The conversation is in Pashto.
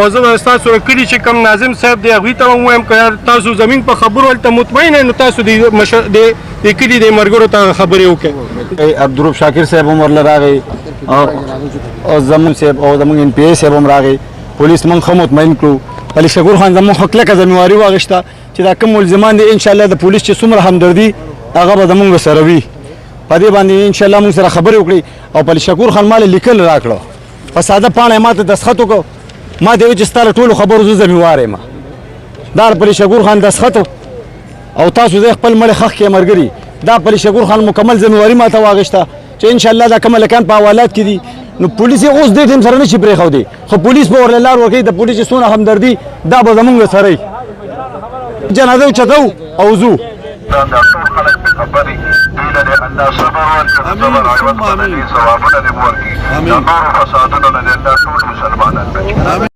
او زه به ستاسو سره کلي چې کوم ناظم صاحب دی هغوی ته به ووایم که تاسو زمین په خبرو هلته مطمئن یې نو تاسو د کلي د ملګرو ته خبرې وکړئ. عبدالروف شاکر صاحب هم ورله راغی او زمون صاحب او زمونږ ان پی اے صاحب هم راغی. پولیس موږ ښه مطمئن کړو. علي شکور خان زموږ ښه کلکه ذمهواري واخیسته چې دا کوم ملزمان دي انشاءالله د پولیس چې څومره همدردي هغه به زمونږ سره وي. په دې باندې انشاءالله موږ سره خبرې وکړي. او علي شکور خان مال لیکل راکړو په ساده پاڼه ما ته دستخط وکړو. ما ته ویل چې ستا له ټولو خبرو زه ذمهوار یم. دا علي شکور خان دستخط او تاسو زه خپل مړی ښخ کړئ ملګري. دا علي شکور خان مکمل ذمهواري ما ته واخیسته چې انشاءالله دا کوم هلکان په حوالات کې دي نو پولیس یې اوس دې ټیم سره نشي پرېښودی. خو پولیس به ورله لار ورکوي. د پولیس چې څونه همدردي دا به زمونږ سره وي. جنازه اوچتو او ځو. دا ټول خلک په خبرې دوی له الله صبر ورکړي صبر عوض باندې ثوابونه دې ورکړي. دا نور فسادونه نه الله ټول مسلمانان بچي.